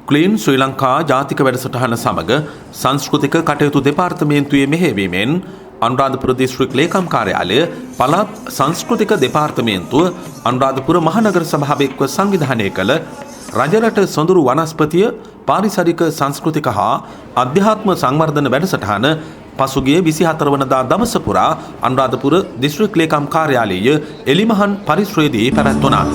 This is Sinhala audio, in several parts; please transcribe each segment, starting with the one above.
ක්ලීන් ශ්‍රී ලංකා ජාතික වැඩසටහන සමග සංස්කෘතික කටයුතු දෙපාර්තමේන්තුවේ මෙහෙයවීමෙන් අනුරාධපුර දිස්ත්‍රික් ලේකම් කාර්යාලය පළාත් සංස්කෘතික දෙපාර්තමේන්තුව අනුරාධපුර මහනගර සභාව එක්ව සංවිධානය කළ රජරට සොඳුරු වනස්පතිය පාරිසරික සංස්කෘතික හා අධ්‍යාත්ම සංවර්ධන වැඩසටහන පසුගිය 24 වනදා දවස පුරා අනුරාධපුර දිස්ත්‍රික් ලේකම් කාර්යාලයේ එලිමහන් පරිශ්‍රයේදී පැවැත්වුණා.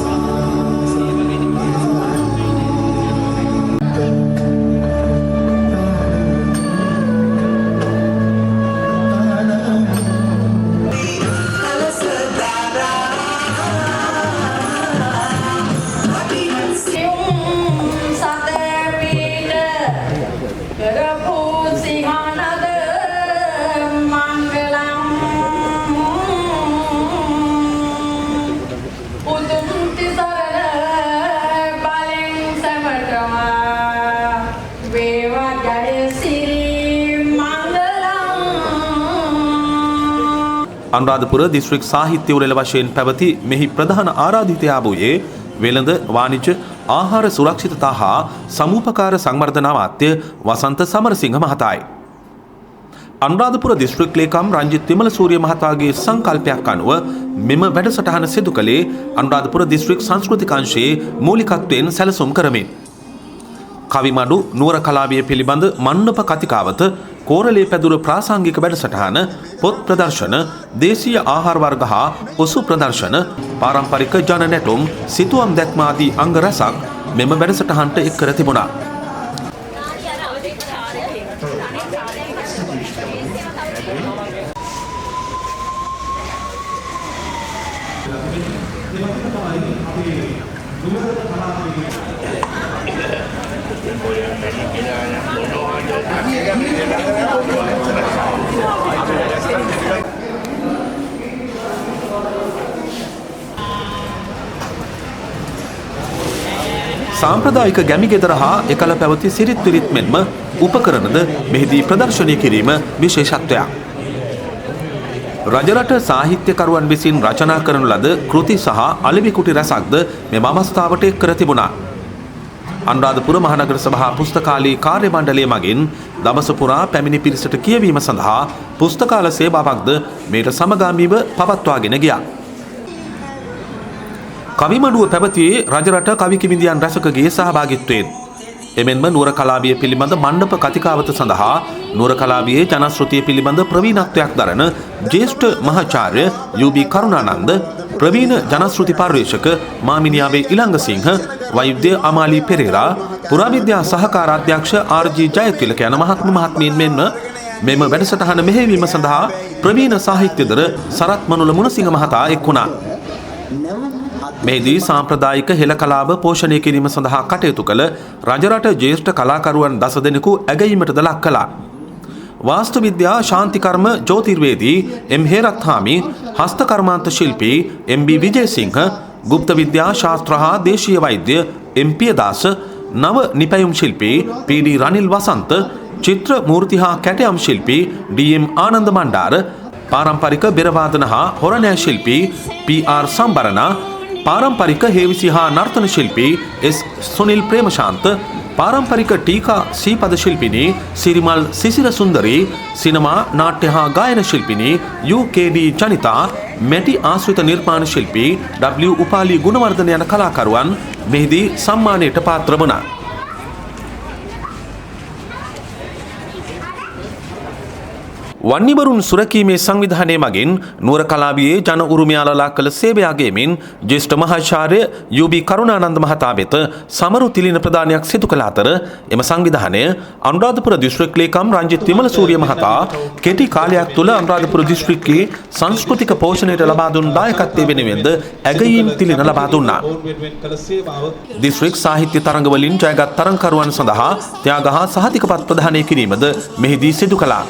අනුරාධපුර දිස්ත්‍රික් සාහිත්‍ය උළෙල වශයෙන් පැවති මෙහි ප්‍රධාන ආරාධිතයා වූයේ වෙළඳ වාණිජ්‍ය ආහාර සුරක්ෂිතතා හා සමූපකාර සංවර්ධන අමාත්‍ය වසන්ත සමරසිංහ මහතායි. අනුරාධපුර දිස්ත්‍රික් ලේකම් රංජිත් විමලසූරිය මහතාගේ සංකල්පයක් අනුව මෙම වැඩසටහන සිදු කළේ අනුරාධපුර දිස්ත්‍රික් සංස්කෘතික අංශයේ මූලිකත්වයෙන් සැලසුම් කරමින්. කවිමඩු නුවර කලාවිය පිළිබඳ මණ්ඩප කතිකාවත කෝරළේ පැදුර ප්‍රාසංගික වැඩසටහන පොත් ප්‍රදර්ශන දේශීය ආහාර වර්ග හා ඔසු ප්‍රදර්ශන පාරම්පරික ජන නැටුම් සිතුවම් දැක්ම ආදී අංග රසක් මෙම වැඩසටහනට එක් කර තිබුණා. සාම්ප්‍රදායික ගැමි ගෙදර හා එකල පැවති සිරිත් විරිත් මෙන්ම උපකරණද මෙහිදී ප්‍රදර්ශනය කිරීම විශේෂත්වයක්. රජරට සාහිත්‍යකරුවන් විසින් රචනා කරන ලද කෘති සහ අලිවි කුටි රැසක්ද මෙම අවස්ථාවට එක් කර තිබුණා. අනුරාධපුර මහනගර සභා පුස්තකාලේ කාර්ය මණ්ඩලය මගින් දවස පුරා පැමිණි පිරිසට කියවීම සඳහා පුස්තකාල සේවාවක්ද මේට සමගාමීව පවත්වාගෙන ගියා. කවිමඩුව පැවතියේ රජරට කවි කිමිඳියන් රැසකගේ සහභාගිත්වයෙන්. එමෙන්ම නුවර කලාවිය පිළිබඳ මණ්ඩප කතිකාවත සඳහා නුවර කලාවියේ ජනශ්‍රුතිය පිළිබඳ ප්‍රවීණත්වයක් දරන ජ්‍යෙෂ්ඨ මහාචාර්ය යූ.බී. කරුණානන්ද, ප්‍රවීණ ජනශ්‍රුති පර්යේෂක මාමිනියාවේ ඉලංගසිංහ, වෛද්‍ය අමාලි පෙරේරා, පුරාවිද්‍යා සහකාර අධ්‍යක්ෂ ආර්.ජී. ජයතිලක යන මහත්මීන් මෙන්ම මෙම වැඩසටහන මෙහෙයවීම සඳහා ප්‍රවීණ සාහිත්‍යදර සරත් මනුල මුණසිංහ මහතා එක් වුණා. මෙහිදී සාම්ප්‍රදායික හෙළ කලාව පෝෂණය කිරීම සඳහා කටයුතු කළ රජරට ජ්‍යෙෂ්ඨ කලාකරුවන් 10 දෙනෙකු ඇගයීමට ලක් කළා. වාස්තු විද්‍යා ශාන්තිකර්ම ජ්‍යෝතිර්වේදී එම් හේරත්හාමි, හස්තකර්මාන්ත ශිල්පී එම්.බී. විජේසිංහ, ගුප්ත විද්‍යා ශාස්ත්‍ර හා දේශීය වෛද්‍ය එම්. පියදාස, නව නිපැයුම් ශිල්පී පී.ඩී. රනිල් වසන්ත, චිත්‍ර මූර්ති හා කැටයම් ශිල්පී ඩී.එම්. ආනන්ද මණ්ඩාර, පාරම්පරික බෙරවාදන හා හොරණෑ ශිල්පී පී.ආර්. සම්බරණා, පාරම්පරික හේවිසි හා නර්තන ශිල්පී එස්. සුනිල් ප්‍රේමශාන්ත, පාරම්පරික ටීකා සීපද ශිල්පිනී සිරිමල් සිසිර සුන්දරී, සිනමා නාට්‍ය හා ගායන ශිල්පිනී යූ.කේ.ඩී. ජනිතා, මැටි ආශ්‍රිත නිර්මාණ ශිල්පී ඩබ්ලිව්. උපාලි ගුණවර්ධන යන කලාකරුවන් මෙහිදී සම්මානයට පාත්‍ර වුණා. වන්නිවරුන් සුරකීමේ සංවිධානය මගින් නුවර කලාවියේ ජන උරුමය අලලා කළ සේවය අගයමින් ජ්‍යෙෂ්ඨ මහාචාර්ය යූ.බී. කරුණානන්ද මහතා වෙත සමරු තිලින ප්‍රදානයක් සිදු කළ අතර එම සංවිධානය අනුරාධපුර දිස්ත්‍රික් ලේකම් රංජිත් විමලසූරිය මහතා කෙටි කාලයක් තුළ අනුරාධපුර දිස්ත්‍රික්කයේ සංස්කෘතික පෝෂණයට ලබා දුන් දායකත්වය වෙනුවෙන්ද ඇගයීම් තිලින ලබා දුන්නා. දිස්ත්‍රික් සාහිත්‍ය තරඟවලින් ජයගත් තරඟකරුවන් සඳහා ත්‍යාග හා සහතිකපත් ප්‍රදානය කිරීමද මෙහිදී සිදු කළා.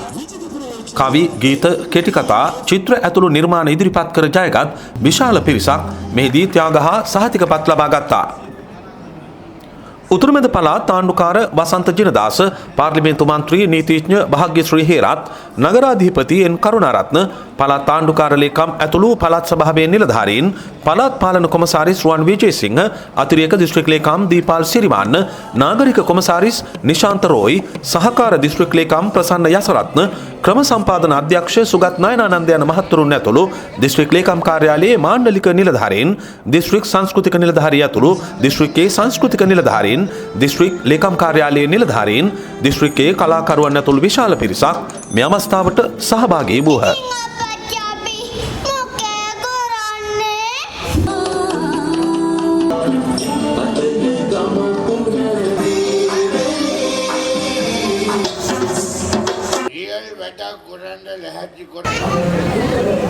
කවි, ගීත, කෙටිකතා, චිත්‍ර ඇතුළු නිර්මාණ ඉදිරිපත් කර ජයගත් විශාල පිරිසක් මෙහිදී ත්‍යාග හා සහතිකපත් ලබා ගත්තා. උතුරුමැද පළාත් ආණ්ඩුකාර වසන්ත ජිනදාස, පාර්ලිමේන්තු මන්ත්‍රී නීතිඥ භාග්‍යශ්‍රී හේරත්, නගරාධිපති එන් කරුණාරත්න, පළාත් ආණ්ඩුකාර ලේකම් ඇතුළු පළාත් සභාවේ නිලධාරීන්, පළාත් පාලන කොමසාරිස් රුවන් විජේසිංහ, අතිරේක දිස්ත්‍රික් ලේකම් දීපාල් සිරිමාන්න, නාගරික කොමසාරිස් නිශාන්ත රෝයි, සහකාර දිස්ත්‍රික් ලේකම් ප්‍රසන්න යසරත්න, ක්‍රම සම්පාදන අධ්‍යක්ෂ සුගත් නයනානන්ද යන මහත්වරුන් ඇතුළු දිස්ත්‍රික් ලේකම් කාර්යාලයේ මාණ්ඩලික නිලධාරීන්, දිස්ත්‍රික් සංස්කෘතික නිලධාරිය ඇතුළු දිස්ත්‍රික්කයේ සංස්කෘතික නිලධාරීන්, දිස්ත්‍රික් ලේකම් කාර්යාලයේ නිලධාරීන්, දිස්ත්‍රික්කයේ කලාකරුවන් ඇතුළු විශාල පිරිසක් මේ අවස්ථාවට සහභාගී වූහ. වැඩක් කරන්න ලැහැත්ති කොට